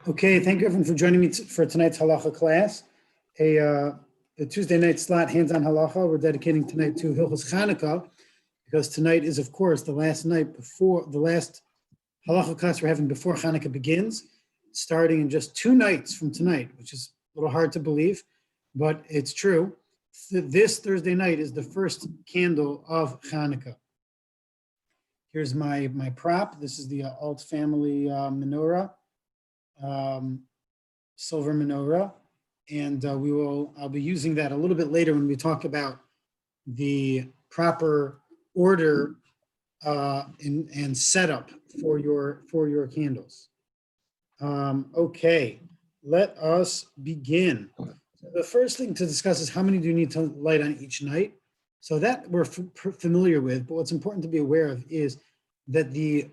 Okay, thank you everyone for joining me for tonight's Halacha class. A Tuesday night slot, hands-on Halacha. We're dedicating tonight to Hilchos Chanukah because tonight is, of course, the last night before the last Halacha class we're having before Chanukah begins, starting in just 2 nights from tonight, which is a little hard to believe, but it's true. This Thursday night is the first candle of Chanukah. Here's my prop. This is the Alt family menorah. Silver menorah, and I'll be using that a little bit later when we talk about the proper order and setup for your candles. Okay, let us begin. The first thing to discuss is how many do you need to light on each night? So that we're familiar with, but what's important to be aware of is that the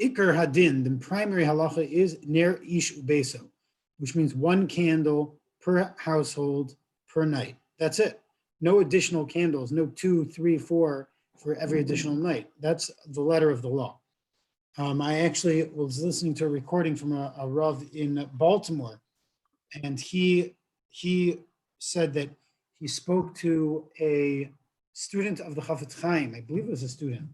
Ikar Hadin, the primary halacha, is ner ish ubeso, which means 1 candle per household per night. That's it. No additional candles, no 2, 3, 4 for every additional night. That's the letter of the law. I actually was listening to a recording from a Rav in Baltimore, and he said that he spoke to a student of the Chafetz Chaim, I believe it was a student,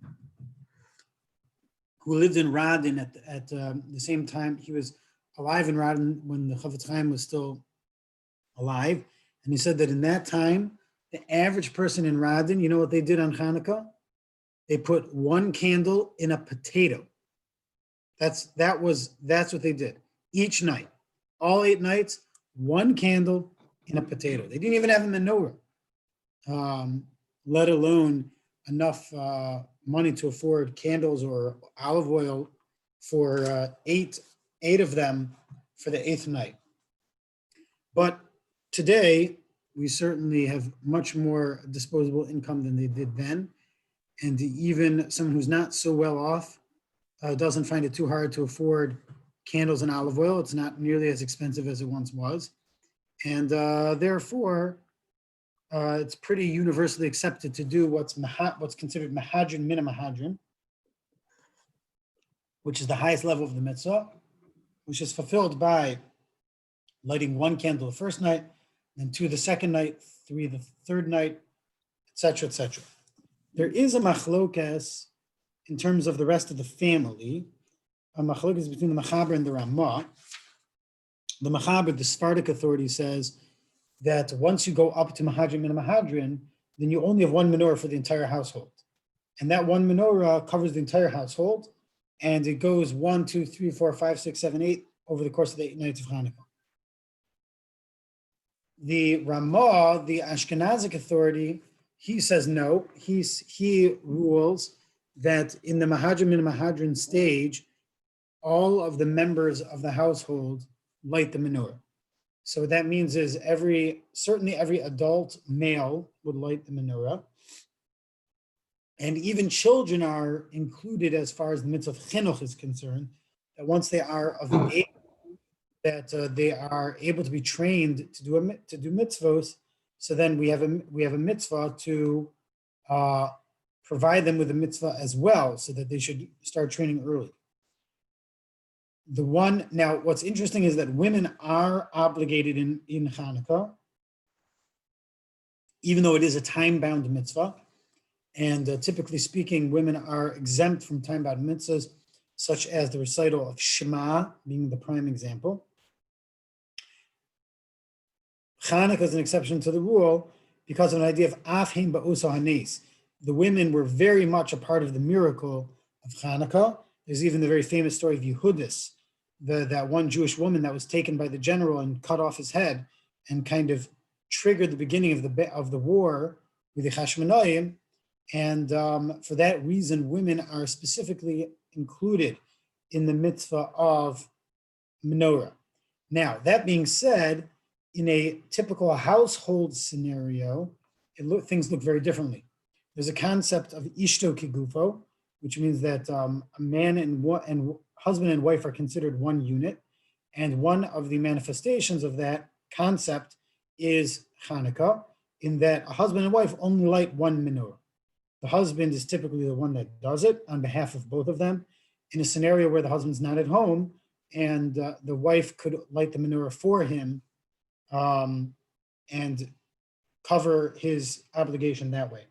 who lived in Radin at the same time. He was alive in Radin when the Chafetz Chaim was still alive. And he said that in that time, the average person in Radin, you know what they did on Chanukah? They put 1 candle in a potato. That's what they did. Each night, all 8 nights, 1 candle in a potato. They didn't even have a menorah, let alone enough money to afford candles or olive oil for eight of them for the 8th night. But today, we certainly have much more disposable income than they did then. And even someone who's not so well off doesn't find it too hard to afford candles and olive oil. It's not nearly as expensive as it once was. And therefore, it's pretty universally accepted to do what's considered mahadrin mina mahadrin, which is the highest level of the mitzvah, which is fulfilled by lighting 1 candle the first night, then 2 the second night, 3 the third night, etc., etc. There is a machlokas in terms of the rest of the family. A machlokas between the Machaber and the Ramah. The Machaber, the Sephardic authority, says that once you go up to mahadrin min mahadrin, then you only have 1 menorah for the entire household. And that 1 menorah covers the entire household, and it goes 1, 2, 3, 4, 5, 6, 7, 8 over the course of the 8 nights of Hanukkah. The Ramah, the Ashkenazic authority, he says no. He rules that in the mahadrin min mahadrin stage, all of the members of the household light the menorah. So what that means is certainly every adult male would light the menorah. And even children are included as far as the mitzvah of chinuch is concerned, that once they are of age, that they are able to be trained to do mitzvos. So then we have a mitzvah to provide them with a mitzvah as well, so that they should start training early. Now, what's interesting is that women are obligated in Hanukkah, even though it is a time-bound mitzvah. And typically speaking, women are exempt from time-bound mitzvahs, such as the recital of Shema, being the prime example. Chanukah is an exception to the rule because of an idea of af heim ba'oso hanes. The women were very much a part of the miracle of Chanukah. There's even the very famous story of Yehudis, that one Jewish woman that was taken by the general and cut off his head, and kind of triggered the beginning of the war with the Hashmonaim. And for that reason, women are specifically included in the mitzvah of menorah. Now, that being said, in a typical household scenario, things look very differently. There's a concept of ishto kigufo, which means that a man and husband and wife are considered one unit. And one of the manifestations of that concept is Chanukah, in that a husband and wife only light 1 menorah. The husband is typically the one that does it on behalf of both of them. In a scenario where the husband's not at home, and the wife could light the menorah for him and cover his obligation that way.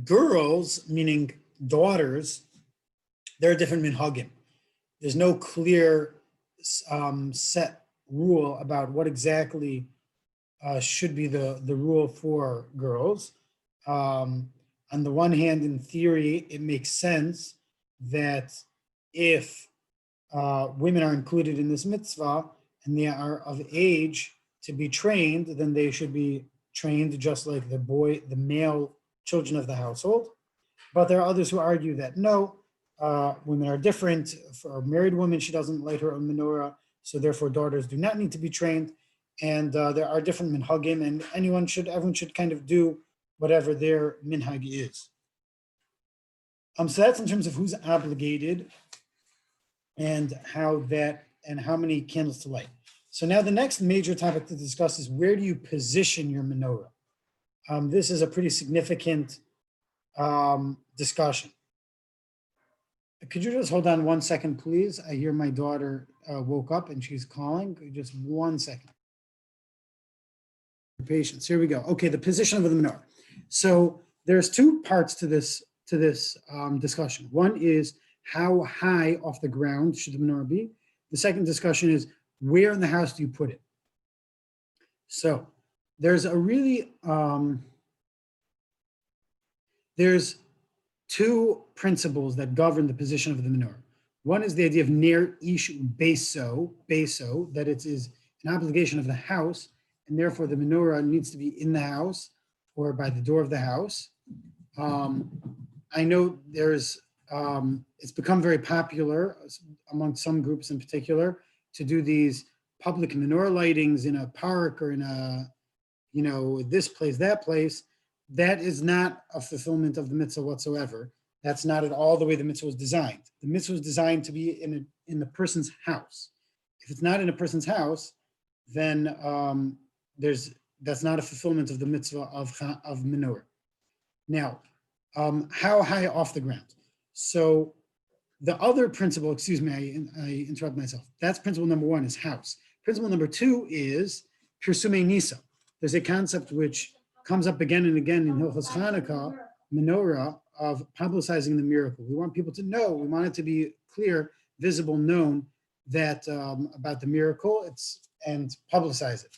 Girls, meaning daughters, there are different minhagim. There's no clear set rule about what exactly should be the rule for girls. On the one hand, in theory, it makes sense that if women are included in this mitzvah and they are of age to be trained, then they should be trained just like the male children of the household. But there are others who argue that no, women are different. For a married woman, she doesn't light her own menorah, so therefore daughters do not need to be trained. And there are different minhagim, and everyone should kind of do whatever their minhag is. So that's in terms of who's obligated and how many candles to light. So now the next major topic to discuss is where do you position your menorah? This is a pretty significant discussion. Could you just hold on 1 second, please? I hear my daughter woke up and she's calling. Just 1 second. Patience. Here we go. Okay, the position of the menorah. So there's two parts to this discussion. One is how high off the ground should the menorah be? The second discussion is where in the house do you put it? So there's a really there's two principles that govern the position of the menorah. One is the idea of ner ish beso, that it is an obligation of the house, and therefore the menorah needs to be in the house or by the door of the house. I know it's become very popular among some groups in particular to do these public menorah lightings in a park or in a, this place, that place. That is not a fulfillment of the mitzvah whatsoever. That's not at all the way the mitzvah was designed. The mitzvah was designed to be in the person's house. If it's not in a person's house, then that's not a fulfillment of the mitzvah of menorah. Now, how high off the ground? So the other principle, excuse me, I interrupt myself. That's principle number one is house. Principle number two is Pirsume Nisa. There's a concept which comes up again and again in Hilchos Chanukah, menorah, of publicizing the miracle. We want people to know, we want it to be clear, visible, known that about the miracle and publicize it.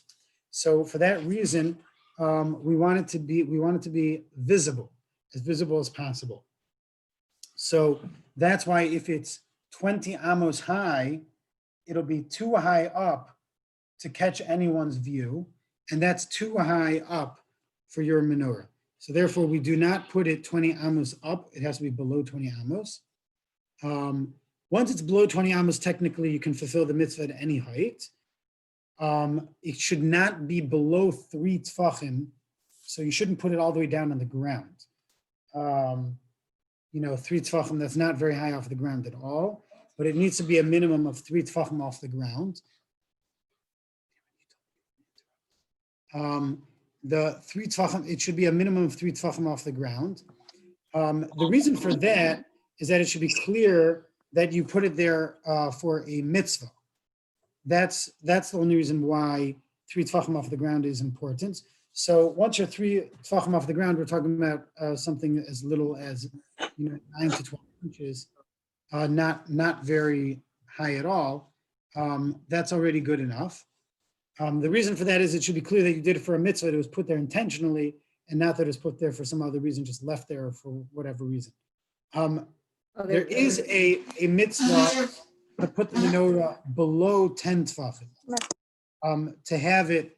So for that reason, we want it to be visible as possible. So that's why if it's 20 amos high, it'll be too high up to catch anyone's view, and that's too high up for your menorah. So therefore, we do not put it 20 amos up. It has to be below 20 amos. Once it's below 20 amos, technically you can fulfill the mitzvah at any height. It should not be below 3 tfachim, so you shouldn't put it all the way down on the ground. 3 tfachim, that's not very high off the ground at all, but it needs to be a minimum of 3 tfachim off the ground. The 3 tfachim, it should be a minimum of 3 tfachim off the ground. The reason for that is that it should be clear that you put it there for a mitzvah. That's the only reason why 3 tfachim off the ground is important. So once you're 3 tfachim off the ground, we're talking about something as little as 9 to 12 inches, not very high at all. That's already good enough. The reason for that is it should be clear that you did it for a mitzvah, that it was put there intentionally, and not that it was put there for some other reason, just left there for whatever reason. There is a mitzvah to put the menorah below 10 tfachim, to have it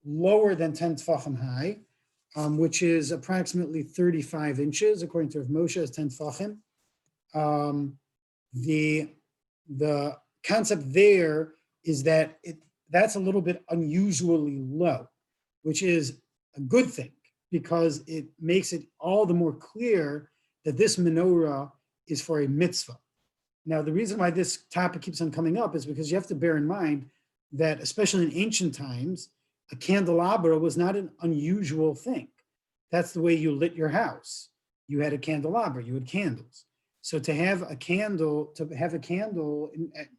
lower than 10 tfachim high, which is approximately 35 inches, according to Rav Moshe, is 10 tfachim. The concept there is that that's a little bit unusually low, which is a good thing because it makes it all the more clear that this menorah is for a mitzvah. Now, the reason why this topic keeps on coming up is because you have to bear in mind that, especially in ancient times, a candelabra was not an unusual thing. That's the way you lit your house. You had a candelabra, you had candles. So to have a candle,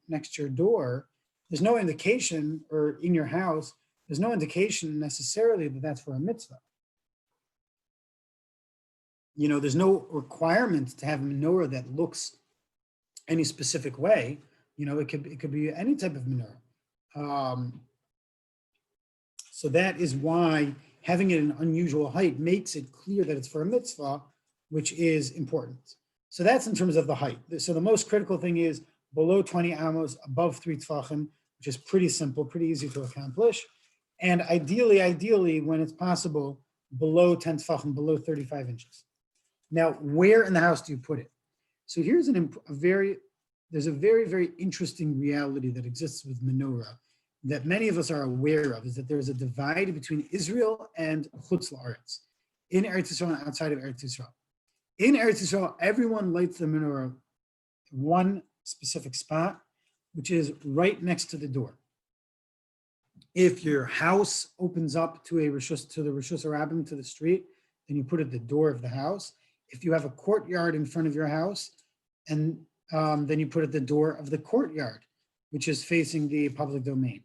next to your door, there's no indication, or in your house, there's no indication necessarily that that's for a mitzvah. There's no requirement to have a menorah that looks any specific way. It could be any type of menorah. So that is why having it an unusual height makes it clear that it's for a mitzvah, which is important. So that's in terms of the height. So the most critical thing is below 20 amos, above 3 tfachim, which is pretty simple, pretty easy to accomplish. And ideally, when it's possible, below 10 tfachim, below 35 inches. Now, where in the house do you put it? So here's there's a very, very interesting reality that exists with menorah that many of us are aware of, is that there's a divide between Israel and Chutz La'aretz, in Eretz Yisrael and outside of Eretz Yisrael. In Eretz Yisrael, everyone lights the menorah in one specific spot, which is right next to the door. If your house opens up to the Rishus Harabim, to the street, then you put it at the door of the house. If you have a courtyard in front of your house, and then you put it at the door of the courtyard, which is facing the public domain.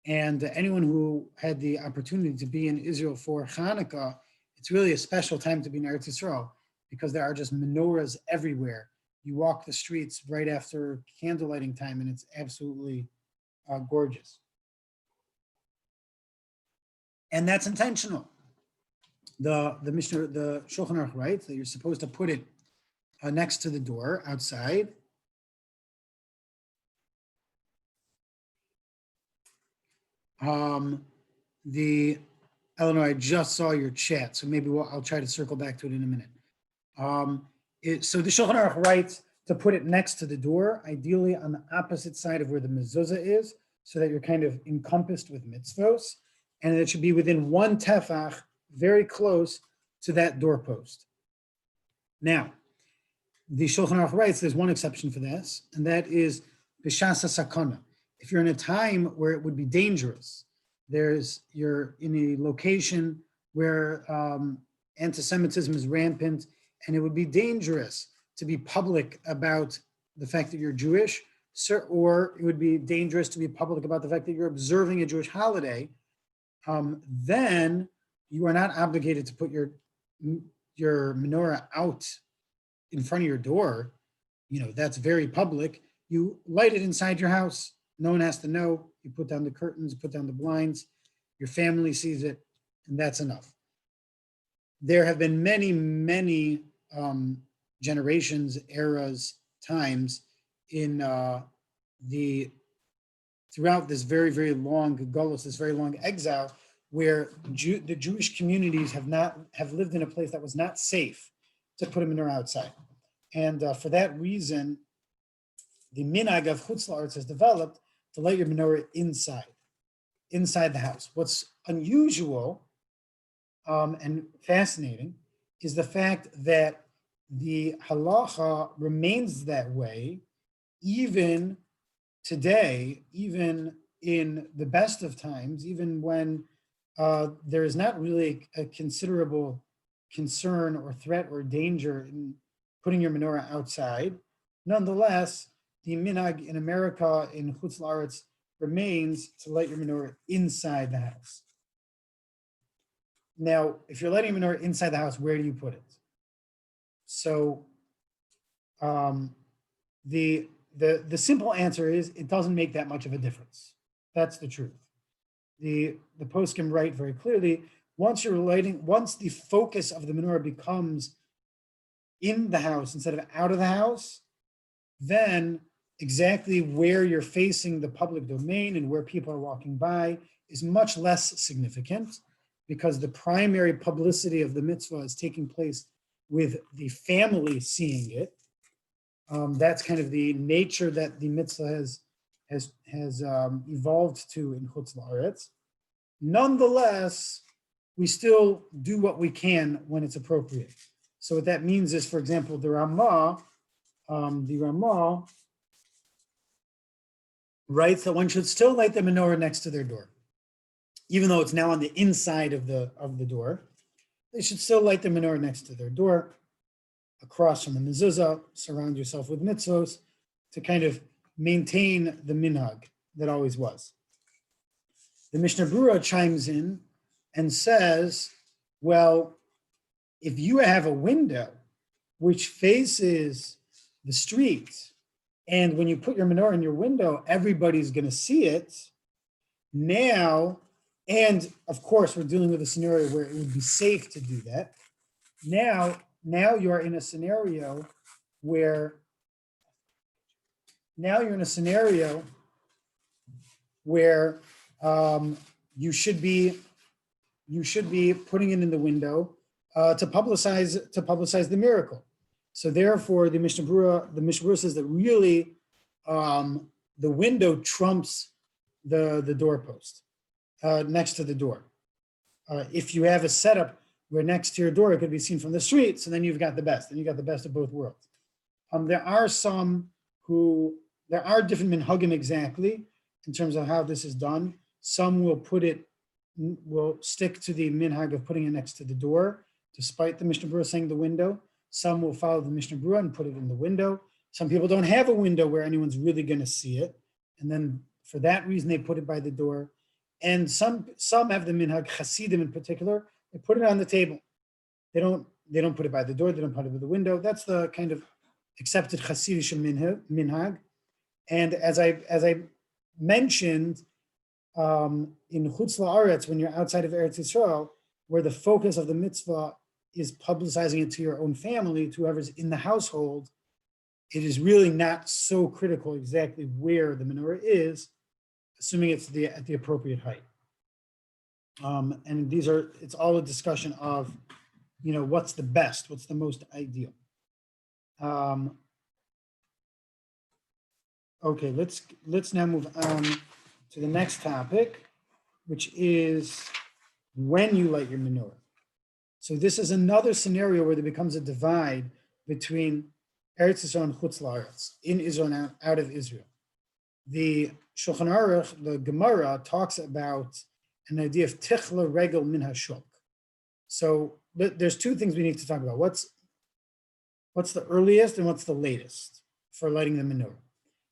And anyone who had the opportunity to be in Israel for Chanukah, it's really a special time to be in Eretz Yisrael, because there are just menorahs everywhere. You walk the streets right after candle lighting time, and it's absolutely gorgeous. And that's intentional. The Mishnah, the Shulchan Aruch writes that you're supposed to put it next to the door outside. Eleanor, I just saw your chat, so maybe I'll try to circle back to it in a minute. So the Shulchan Aruch writes to put it next to the door, ideally on the opposite side of where the mezuzah is, so that you're kind of encompassed with mitzvos, and it should be within 1 tefach, very close to that doorpost. Now, the Shulchan Aruch writes there's one exception for this, and that is b'shas sakana. If you're in a time where it would be dangerous, you're in a location where anti-Semitism is rampant, and it would be dangerous to be public about the fact that you're Jewish, or it would be dangerous to be public about the fact that you're observing a Jewish holiday, then you are not obligated to put your menorah out in front of your door. That's very public. You light it inside your house. No one has to know. You put down the curtains, put down the blinds, your family sees it, and that's enough. There have been many, many generations, eras, times in throughout this very, very long galus, this very long exile, where the Jewish communities have lived in a place that was not safe to put a menorah outside. And for that reason, the minhag of Chutz La'aretz has developed to light your menorah inside the house. What's unusual and fascinating is the fact that the halacha remains that way even today, even in the best of times, even when there is not really a considerable concern or threat or danger in putting your menorah outside. Nonetheless, the minhag in America, in Chutz La'aretz, remains to light your menorah inside the house. Now, if you're lighting a menorah inside the house, where do you put it? So the simple answer is it doesn't make that much of a difference. That's the truth. The poskim write very clearly, once the focus of the menorah becomes in the house instead of out of the house, then exactly where you're facing the public domain and where people are walking by is much less significant, because the primary publicity of the mitzvah is taking place with the family seeing it. That's kind of the nature that the mitzvah has evolved to in Chutz La'aretz. Nonetheless, we still do what we can when it's appropriate. So what that means is, for example, the Ramah writes that one should still light the menorah next to their door, even though it's now on the inside of the door. They should still light the menorah next to their door. across from the mezuzah, surround yourself with mitzvos to kind of maintain the minhag that always was. The Mishnah Berurah chimes in and says, well, if you have a window which faces the street, and when you put your menorah in your window, everybody's going to see it now, and of course, we're dealing with a scenario where it would be safe to do that. Now you're in a scenario where you should be putting it in the window to publicize the miracle. So therefore, the Mishnah Berurah says that really the window trumps the doorpost next to the door. If you have a setup where next to your door it could be seen from the street, so then you've got the best, and you got the best of both worlds. There are different minhagim exactly in terms of how this is done. Some will stick to the minhag of putting it next to the door, despite the Mishnah Berurah saying the window. Some will follow the Mishnah Berurah and put it in the window. Some people don't have a window where anyone's really going to see it, and then for that reason they put it by the door. And some have the minhag, Hasidim in particular, they put it on the table. They don't put it by the door. They don't put it by the window. That's the kind of accepted Hasidish minhag. And as I mentioned, in Chutz La'aretz, when you're outside of Eretz Yisrael, where the focus of the mitzvah is publicizing it to your own family, to whoever's in the household, it is really not so critical exactly where the menorah is, assuming it's at the appropriate height. And it's all a discussion of, what's the best, what's the most ideal. Okay, let's now move on to the next topic, which is when you light your menorah. So this is another scenario where there becomes a divide between Eretz Yisrael and Chutz La'aretz, in Israel and out of Israel. The Shulchan Aruch, the Gemara, talks about an idea of tichla regel min hashok. So there's two things we need to talk about. What's the earliest and what's the latest for lighting the menorah?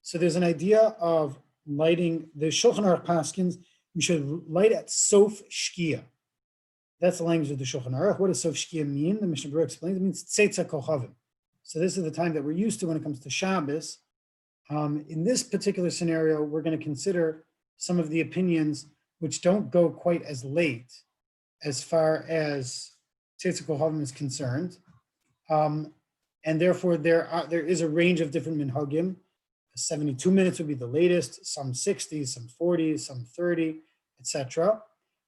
So there's an idea of lighting, the Shulchan Aruch paskins, you should light at sof shkia. That's the language of the Shulchan Aruch. What does sof shkia mean? The Mishnah Berurah explains it means tzeitza kochavim. So this is the time that we're used to when it comes to Shabbos. In this particular scenario, we're going to consider some of the opinions which don't go quite as late as far as tzeitza kochavim is concerned. And therefore, there is a range of different minhagim. 72 minutes would be the latest, some 60, some 40, some 30, etc.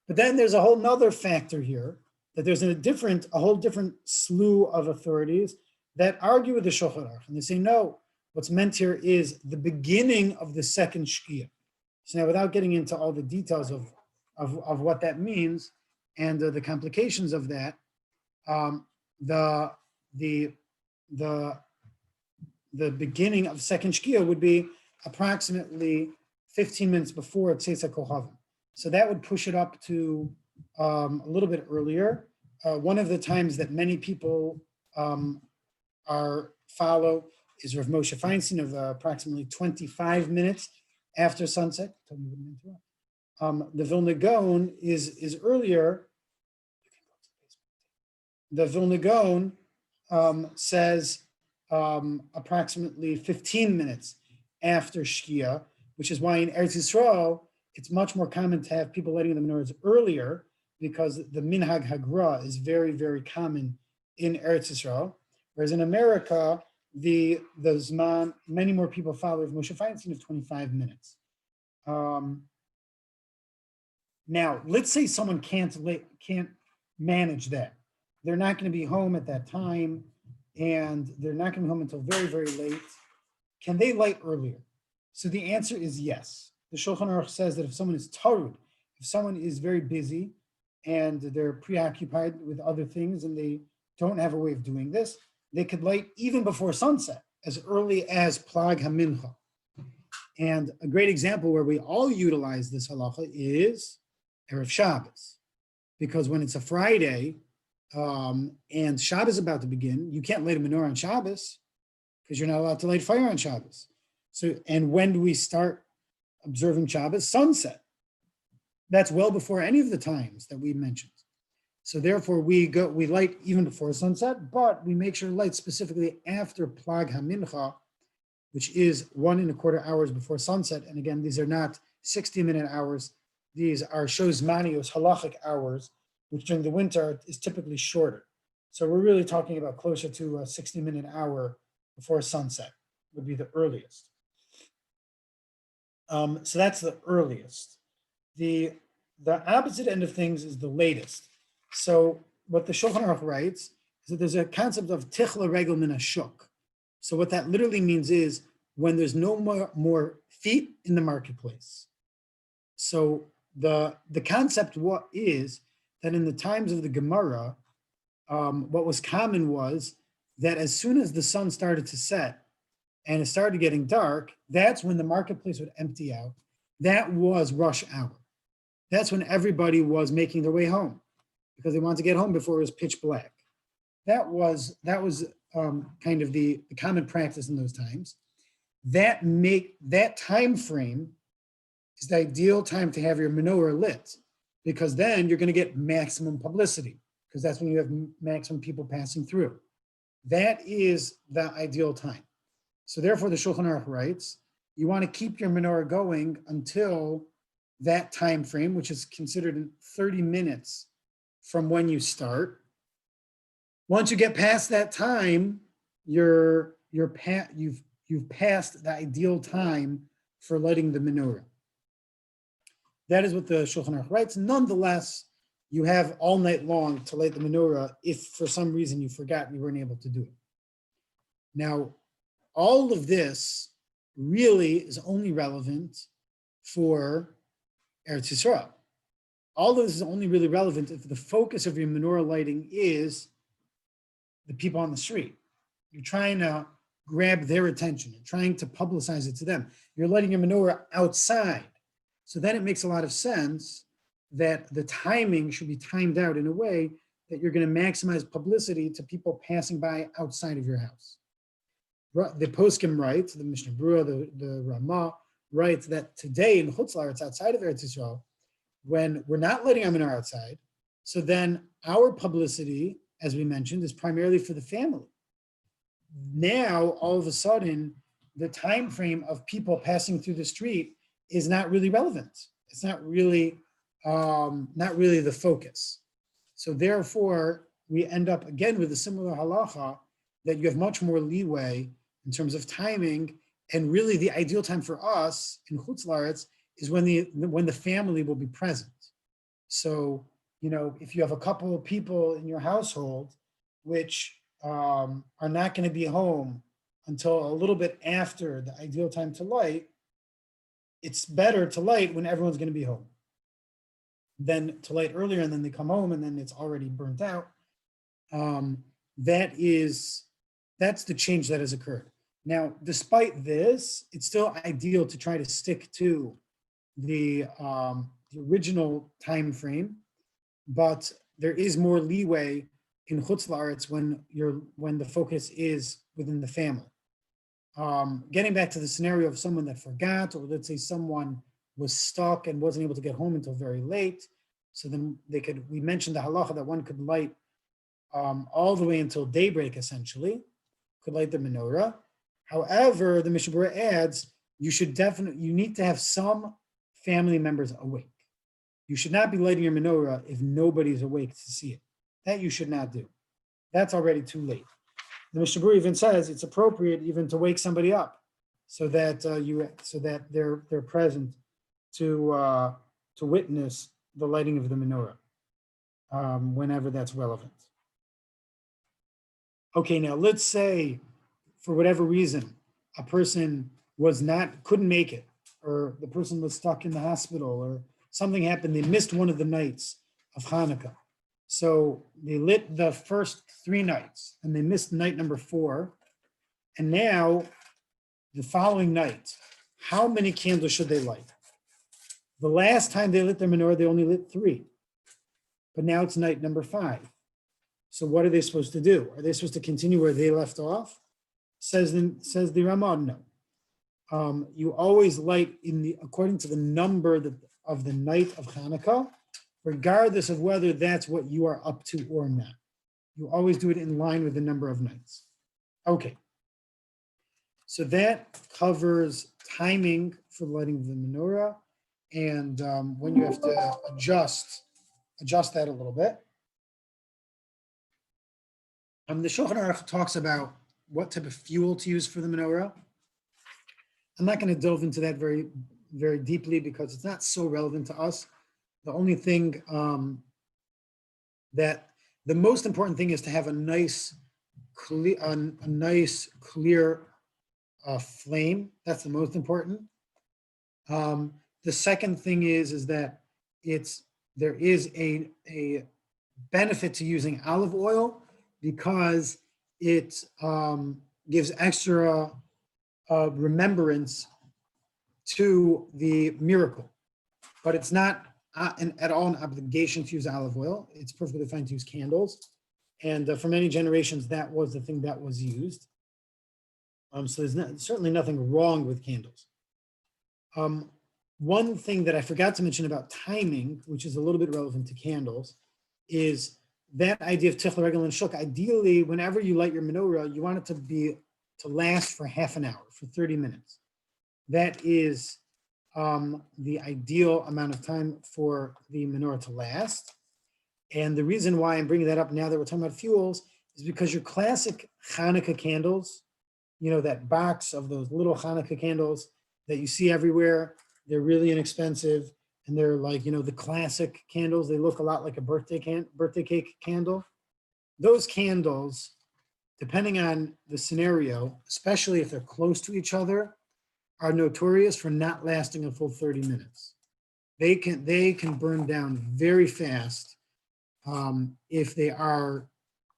But then there's a whole nother factor here, that there's a whole different slew of authorities that argue with the Shulchan Aruch, and they say, no, what's meant here is the beginning of the second shkia. So now, without getting into all the details of what that means and the complications of that, the beginning of second shkia would be approximately 15 minutes before tzeitza kochavim. So that would push it up to a little bit earlier. One of the times that many people follow is Rav Moshe Feinstein of approximately 25 minutes after sunset. The Vilna Gaon is earlier. The Vilna Gaon says approximately 15 minutes after Shkia, which is why in Eretz Yisrael, it's much more common to have people lighting the menorahs earlier, because the minhag hagra is very, very common in Eretz Yisrael. Whereas in America, the Zman, many more people follow Moshe Feinstein of 25 minutes. Now, let's say someone can't manage that. They're not going to be home at that time, and they're not going to be home until very, very late. Can they light earlier? So the answer is yes. The Shulchan Aruch says that if someone is tarud, if someone is very busy and they're preoccupied with other things and they don't have a way of doing this, they could light even before sunset, as early as Plag HaMincha. And a great example where we all utilize this halacha is Erev Shabbos. Because when it's a Friday, and Shabbos is about to begin, you can't light a menorah on Shabbos because you're not allowed to light fire on Shabbos. So, and when do we start observing Shabbos? Sunset. That's well before any of the times that we mentioned. So therefore we light even before sunset, but we make sure to light specifically after Plag HaMincha, which is 1.25 hours before sunset. And again, these are not 60-minute hours. These are shozmanios, halachic hours, which during the winter is typically shorter. So we're really talking about closer to a 60-minute hour before sunset would be the earliest. So that's the earliest. The opposite end of things is the latest. So what the Shulchan Aruch writes is that there's a concept of tichla regel min hashuk. So what that literally means is when there's no more feet in the marketplace. So the concept is that in the times of the Gemara, what was common was that as soon as the sun started to set and it started getting dark, that's when the marketplace would empty out. That was rush hour. That's when everybody was making their way home because they wanted to get home before it was pitch black. That was kind of the common practice in those times. That time frame is the ideal time to have your menorah lit because then you're going to get maximum publicity because that's when you have maximum people passing through. That is the ideal time. So therefore the Shulchan Aruch writes, you want to keep your menorah going until that time frame, which is considered 30 minutes from when you start. Once you get past that time, you've passed the ideal time for lighting the menorah. That is what the Shulchan Aruch writes. Nonetheless, you have all night long to light the menorah if for some reason you forgot and you weren't able to do it. Now, all of this really is only relevant for Eretz Yisrael. All of this is only really relevant if the focus of your menorah lighting is the people on the street. You're trying to grab their attention. You're trying to publicize it to them. You're lighting your menorah outside. So then it makes a lot of sense that the timing should be timed out in a way that you're going to maximize publicity to people passing by outside of your house. The Poskim writes, the Mishnah Berurah, the Ramah writes that today in Chutz La'aretz, outside of Eretz Yisrael, when we're not lighting our menorah outside, so then our publicity, as we mentioned, is primarily for the family. Now, all of a sudden, the time frame of people passing through the street is not really relevant. It's not really the focus. So therefore, we end up again with a similar halacha that you have much more leeway in terms of timing, and really the ideal time for us in Chutz La'aretz is when the family will be present. So, if you have a couple of people in your household which are not going to be home until a little bit after the ideal time to light, it's better to light when everyone's going to be home than to light earlier and then they come home and then it's already burnt out. That's the change that has occurred. Now, despite this, it's still ideal to try to stick to the original time frame, but there is more leeway in Chutz La'aretz when the focus is within the family. Getting back to the scenario of someone that forgot, or let's say someone was stuck and wasn't able to get home until very late, so then we mentioned the halacha that one could light all the way until daybreak, essentially, could light the menorah. However, the Mishnah Berurah adds, you need to have some family members awake. You should not be lighting your menorah if nobody's awake to see it. That you should not do. That's already too late. The Mishnah Berurah even says it's appropriate even to wake somebody up so that they're present to witness the lighting of the menorah whenever that's relevant. Okay, now let's say for whatever reason a person couldn't make it, or the person was stuck in the hospital, or something happened, they missed one of the nights of Hanukkah. So they lit the first 3 nights and they missed night number 4. And now the following night, how many candles should they light? The last time they lit their menorah, they only lit 3. But now it's night number 5. So what are they supposed to do? Are they supposed to continue where they left off? Says the Ramah, no. You always light according to the number of the night of Chanukah, regardless of whether that's what you are up to or not. You always do it in line with the number of nights. Okay. So that covers timing for the lighting of the menorah, and when you have to adjust that a little bit. The Shulchan Aruch talks about what type of fuel to use for the menorah. I'm not going to delve into that very, very deeply because it's not so relevant to us. The only thing that the most important thing is to have a nice, clear, flame. That's the most important. The second thing is that there is a benefit to using olive oil because it gives extra remembrance to the miracle, but it's not at all an obligation to use olive oil. It's perfectly fine to use candles, and for many generations that was the thing that was used. So there's certainly nothing wrong with candles. One thing that I forgot to mention about timing, which is a little bit relevant to candles, is that idea of tichla regel and shuk. Ideally, whenever you light your menorah, you want it to last for half an hour, for 30 minutes. That is the ideal amount of time for the menorah to last. And the reason why I'm bringing that up now that we're talking about fuels is because your classic Chanukah candles, that box of those little Chanukah candles that you see everywhere, they're really inexpensive. And they're like, the classic candles. They look a lot like a birthday cake candle. Those candles, depending on the scenario, especially if they're close to each other, are notorious for not lasting a full 30 minutes. They can burn down very fast if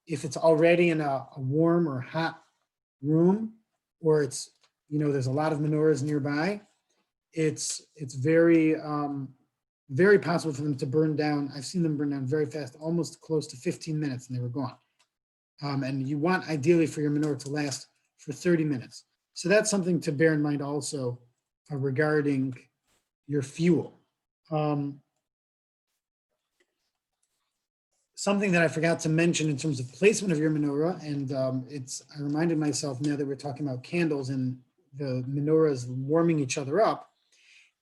it's already in a warm or hot room, or it's there's a lot of menorahs nearby. It's very very possible for them to burn down. I've seen them burn down very fast, almost close to 15 minutes, and they were gone. And you want ideally for your menorah to last for 30 minutes. So that's something to bear in mind also regarding your fuel. Something that I forgot to mention in terms of placement of your menorah, and I reminded myself now that we're talking about candles and the menorahs warming each other up.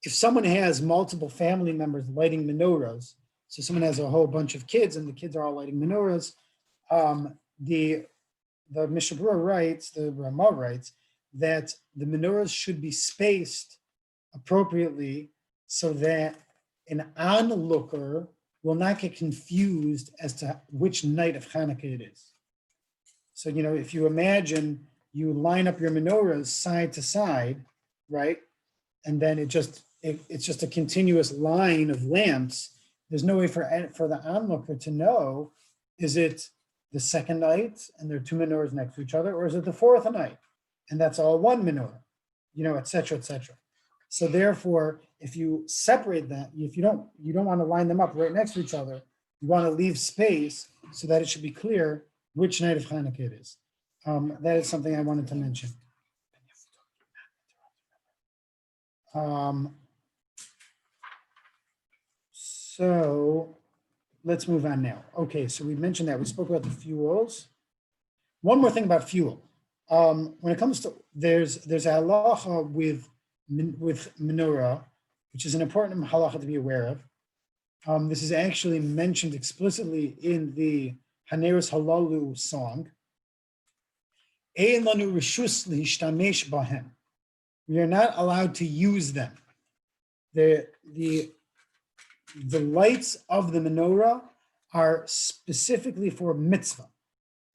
If someone has multiple family members lighting menorahs, so someone has a whole bunch of kids and the kids are all lighting menorahs, the Mishabura writes, the Ramah writes, that the menorahs should be spaced appropriately so that an onlooker will not get confused as to which night of Chanukah it is. So, if you imagine you line up your menorahs side to side, right? And then it's just a continuous line of lamps. There's no way for the onlooker to know, is it the second night and there are two menorahs next to each other, or is it the fourth night and that's all one menorah, et cetera, et cetera. So therefore, if you separate that, if you don't want to line them up right next to each other, you want to leave space so that it should be clear which night of Chanukah it is. That is something I wanted to mention. So let's move on now. Okay, so we mentioned that. We spoke about the fuels. One more thing about fuel. When it comes to, there's a halacha with menorah, which is an important halacha to be aware of. This is actually mentioned explicitly in the Haneros Halalu song. Ein lanu rishus lihishtamesh bahem. We are not allowed to use them. The lights of the menorah are specifically for mitzvah.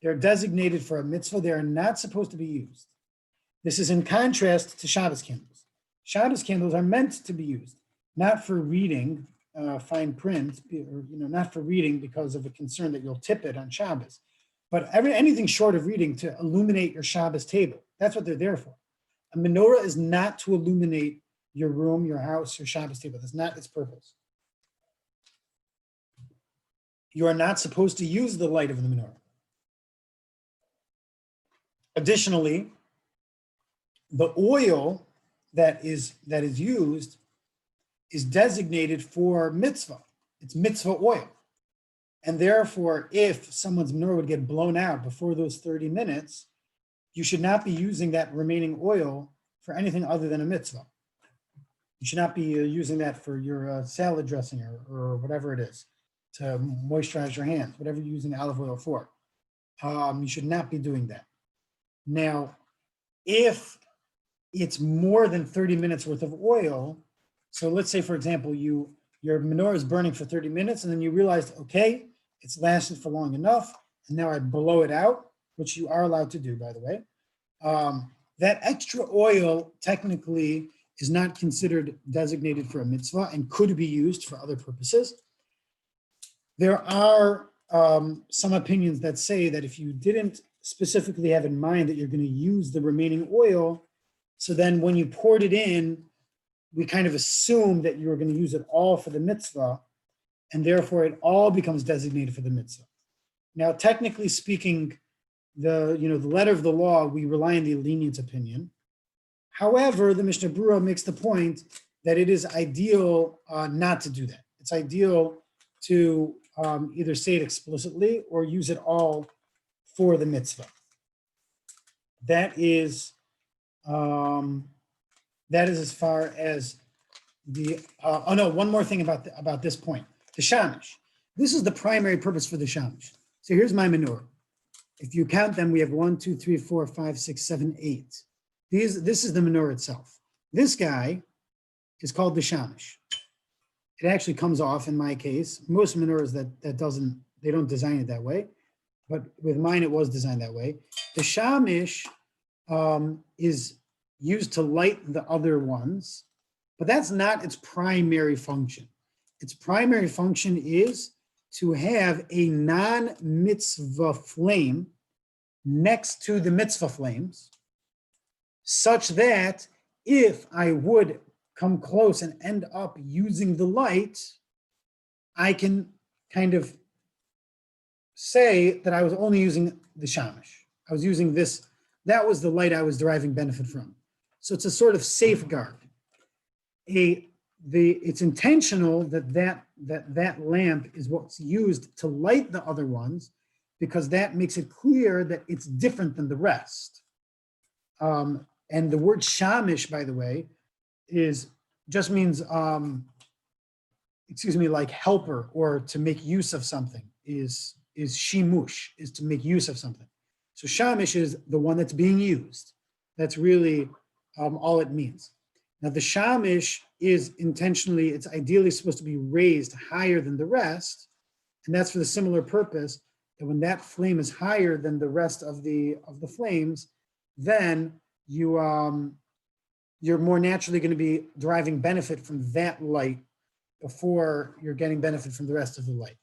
They're designated for a mitzvah. They are not supposed to be used. This is in contrast to Shabbos candles. Shabbos candles are meant to be used, not for reading fine print, or not for reading because of a concern that you'll tip it on Shabbos, but anything short of reading to illuminate your Shabbos table. That's what they're there for. A menorah is not to illuminate your room, your house, your Shabbos table. That's not its purpose. You are not supposed to use the light of the menorah. Additionally, the oil that is used is designated for mitzvah. It's mitzvah oil. And therefore, if someone's menorah would get blown out before those 30 minutes, you should not be using that remaining oil for anything other than a mitzvah. You should not be using that for your salad dressing or whatever it is, to moisturize your hands, whatever you're using olive oil for. You should not be doing that. Now, if it's more than 30 minutes worth of oil, so let's say, for example, your menorah is burning for 30 minutes and then you realized, okay, it's lasted for long enough, and now I blow it out, which you are allowed to do, by the way. That extra oil technically is not considered designated for a mitzvah and could be used for other purposes. There are some opinions that say that if you didn't specifically have in mind that you're going to use the remaining oil, so then when you poured it in, we kind of assume that you're going to use it all for the mitzvah, and therefore it all becomes designated for the mitzvah. Now, technically speaking, the letter of the law, we rely on the lenient opinion. However, the Mishnah Berurah makes the point that it is ideal not to do that. It's ideal to either say it explicitly or use it all for the mitzvah. That is as far as the. One more thing about this point. The shamish. This is the primary purpose for the shamish. So here's my menorah. If you count them, we have 1, 2, 3, 4, 5, 6, 7, 8. This is the menorah itself. This guy is called the shamish. It actually comes off in my case. Most menorahs they don't design it that way, but with mine it was designed that way. The shamish is used to light the other ones, but that's not its primary function. Its primary function is to have a non-mitzvah flame next to the mitzvah flames, such that if I would come close and end up using the light, I can kind of say that I was only using the shamish. I was using this, that was the light I was deriving benefit from. So it's a sort of safeguard. It's intentional that lamp is what's used to light the other ones, because that makes it clear that it's different than the rest. And the word shamish, by the way, just means like helper or to make use of something, is shimush, is to make use of something. So shamish is the one that's being used. That's really all it means. Now the shamish is it's ideally supposed to be raised higher than the rest, and that's for the similar purpose that when that flame is higher than the rest of the flames, then you're more naturally going to be deriving benefit from that light before you're getting benefit from the rest of the light.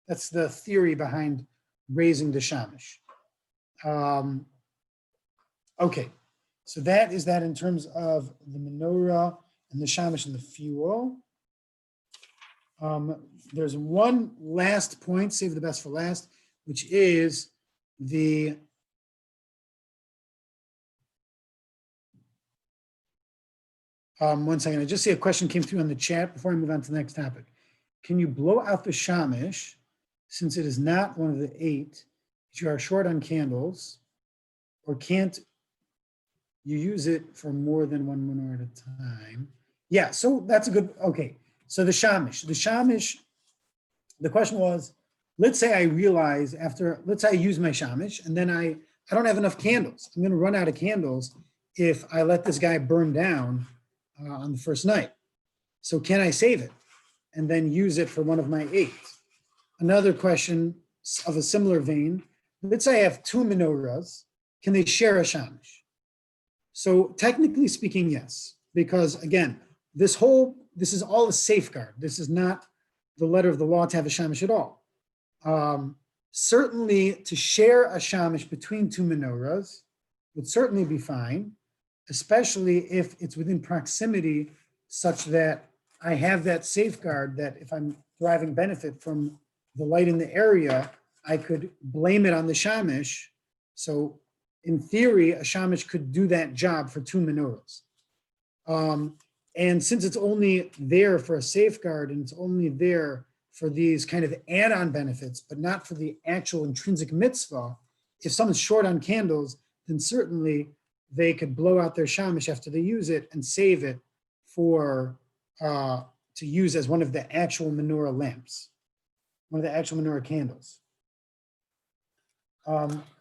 That's the theory behind raising the shamish. Okay, so that is that in terms of the menorah and the shamish and the fuel. There's one last point, save the best for last, which is the one second, I just see a question came through on the chat before I move on to the next topic. Can you blow out the shamish, since it is not one of the 8, if you are short on candles, or can't you use it for more than one menorah at a time? Yeah, so that's a good, okay. So the shamish, the question was, let's say I realize let's say I use my shamish and then I don't have enough candles. I'm gonna run out of candles if I let this guy burn down on the first night. So can I save it and then use it for one of my 8? Another question of a similar vein, let's say I have 2 menorahs, can they share a shamish? So technically speaking, yes, because again, this is all a safeguard. This is not the letter of the law to have a shamish at all. Certainly to share a shamish between 2 menorahs would certainly be fine, especially if it's within proximity such that I have that safeguard that if I'm deriving benefit from the light in the area, I could blame it on the shamish. So in theory, a shamish could do that job for 2 menorahs. And since it's only there for a safeguard and it's only there for these kind of add-on benefits, but not for the actual intrinsic mitzvah, if someone's short on candles, then certainly they could blow out their shamish after they use it and save it for to use as one of the actual menorah lamps, one of the actual menorah candles.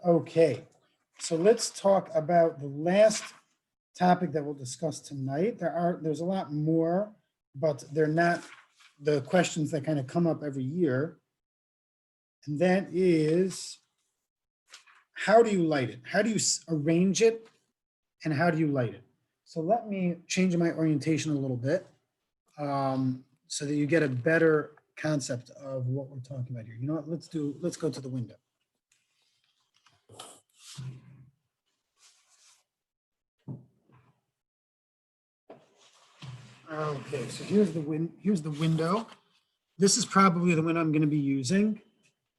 Okay, so let's talk about the last topic that we'll discuss tonight. There's a lot more, but they're not the questions that kind of come up every year. And that is, how do you light it? How do you arrange it? And how do you light it? So let me change my orientation a little bit so that you get a better concept of what we're talking about here. You know what, let's go to the window. Okay, so here's the window. This is probably the window I'm going to be using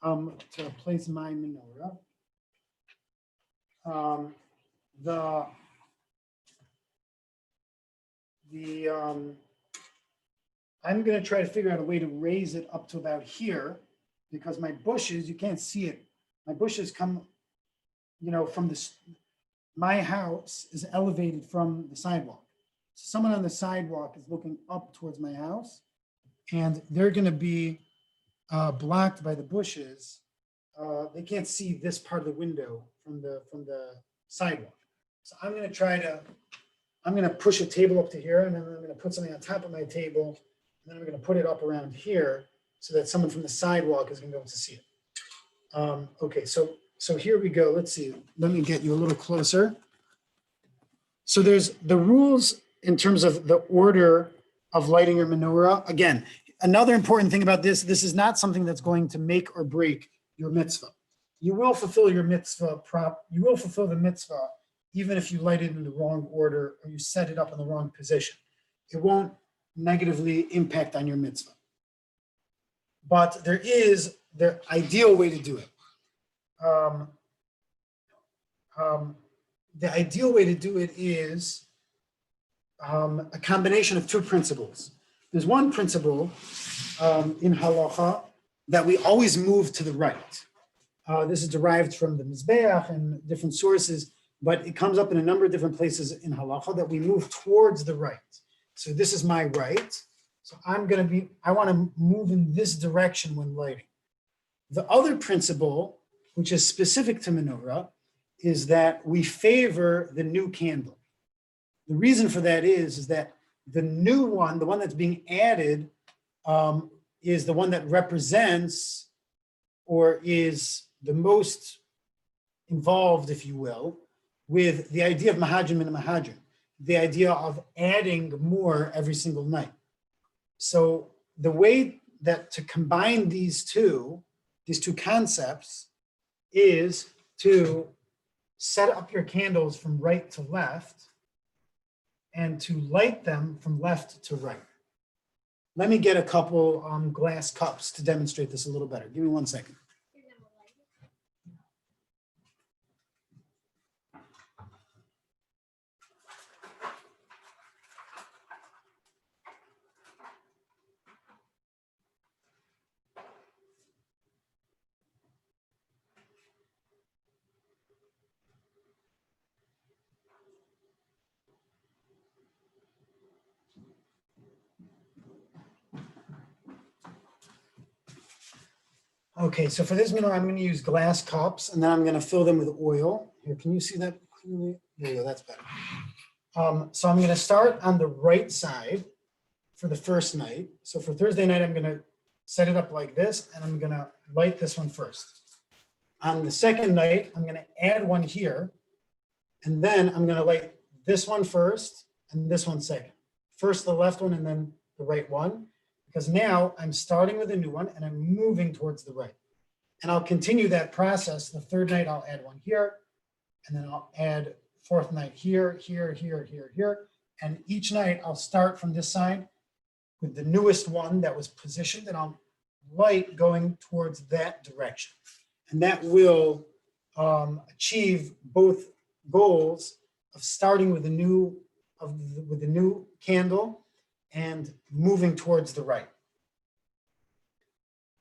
to place my menorah. I'm going to try to figure out a way to raise it up to about here, because my bushes, you can't see it. My bushes come, from this. My house is elevated from the sidewalk. So someone on the sidewalk is looking up towards my house, and they're going to be blocked by the bushes. They can't see this part of the window from the sidewalk. So I'm going to push a table up to here, and then I'm going to put something on top of my table, and then I'm going to put it up around here so that someone from the sidewalk is going to be able to see it. Okay, so here we go. Let's see. Let me get you a little closer. So there's the rules in terms of the order of lighting your menorah. Again, another important thing about this is not something that's going to make or break your mitzvah. You will fulfill your mitzvah you will fulfill the mitzvah even if you light it in the wrong order or you set it up in the wrong position. It won't negatively impact on your mitzvah. But there is the ideal way to do it. The ideal way to do it is a combination of 2 principles. There's one principle in Halacha that we always move to the right. This is derived from the Mizbeach and different sources, but it comes up in a number of different places in Halacha that we move towards the right. So this is my right. So I want to move in this direction when lighting. The other principle, which is specific to menorah, is that we favor the new candle. The reason for that is that the new one, the one that's being added, is the one that represents or is the most involved, if you will, with the idea of mahadrim and mahadrim, the idea of adding more every single night. So the way that to combine these two concepts is to set up your candles from right to left and to light them from left to right. Let me get a couple glass cups to demonstrate this a little better. Give me 1 second. Okay, so for this menorah, I'm going to use glass cups, and then I'm going to fill them with oil. Here, can you see that clearly? There you go, that's better. So I'm going to start on the right side for the first night. So for Thursday night, I'm going to set it up like this, and I'm going to light this one first. On the second night, I'm going to add one here, and then I'm going to light this one first and this one second. First the left one and then the right one, because now I'm starting with a new one and I'm moving towards the right. And I'll continue that process. The third night, I'll add one here, and then I'll add fourth night here, here, here, here, here. And each night I'll start from this side with the newest one that was positioned, and I'll light going towards that direction. And that will achieve both goals of starting with the new candle and moving towards the right.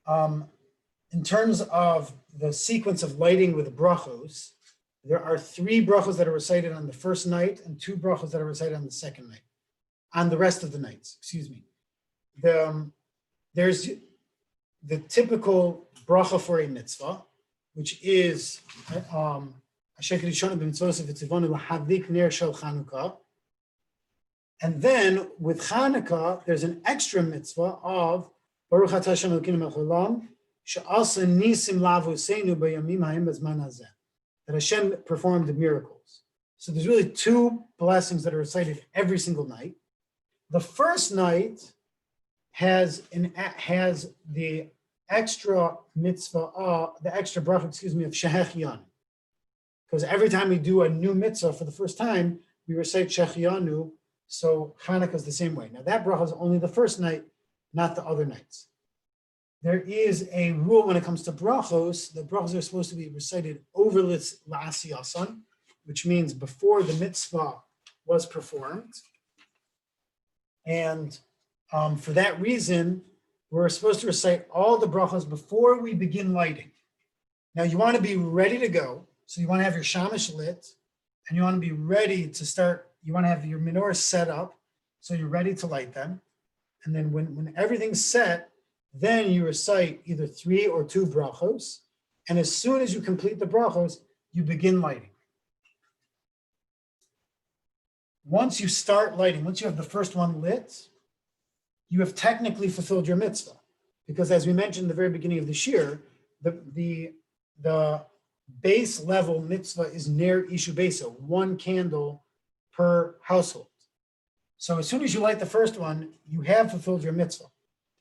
In terms of the sequence of lighting with the brachos, there are 3 brachos that are recited on the first night and 2 brachos that are recited on the second night, on the rest of the nights, excuse me. There's the typical bracha for a mitzvah, which is and then with Chanukah, there's an extra mitzvah of Baruch atah Hashem Elokeinu melech haolam she'asa nisim lavuseinu b'yamim ha'em b'zman hazeh, that Hashem performed the miracles. So there's really 2 blessings that are recited every single night. The first night has the extra mitzvah, the extra bracha, of Shehechiyanu. Because every time we do a new mitzvah for the first time, we recite Shehechiyanu, so Chanukah is the same way. Now that bracha is only the first night, not the other nights. There is a rule when it comes to brachos. The brachos are supposed to be recited over la'asiyasan, which means before the mitzvah was performed. And for that reason, we're supposed to recite all the brachos before we begin lighting. Now you want to be ready to go. So you want to have your shamash lit, and you want to be ready to start. You want to have your menorah set up, so you're ready to light them. And then when everything's set, then you recite either 3 or 2 brachos. And as soon as you complete the brachos, you begin lighting. Once you start lighting, once you have the first one lit, you have technically fulfilled your mitzvah. Because as we mentioned in the very beginning of this year, the base level mitzvah is ner ishu besa, 1 candle per household. So as soon as you light the first one, you have fulfilled your mitzvah.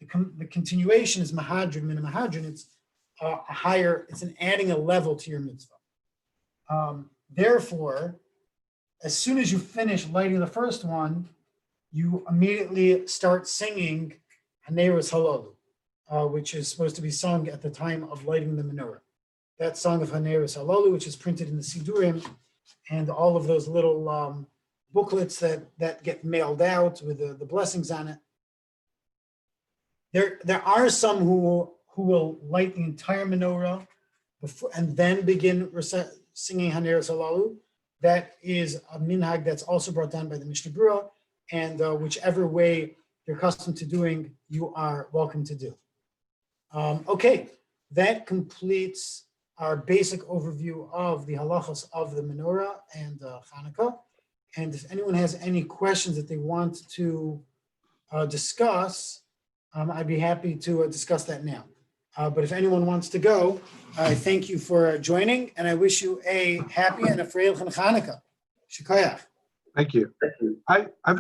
The continuation is mahadrin, min mahadrin. It's a higher, it's an adding a level to your mitzvah. Therefore, as soon as you finish lighting the first one, you immediately start singing Haneros Halalu, which is supposed to be sung at the time of lighting the menorah. That song of Haneros Halalu, which is printed in the Sidurim, and all of those little booklets that get mailed out with the blessings on it. There are some who will light the entire menorah before, and then begin singing Haneros Halalu. That is a minhag that's also brought down by the Mishnah Berurah, and whichever way you're accustomed to doing, you are welcome to do. Okay, that completes our basic overview of the halachos of the menorah and Chanukah. And if anyone has any questions that they want to discuss, I'd be happy to discuss that now. But if anyone wants to go, I thank you for joining, and I wish you a happy and a freilich Chanukah. Shikoyach. Thank you. I've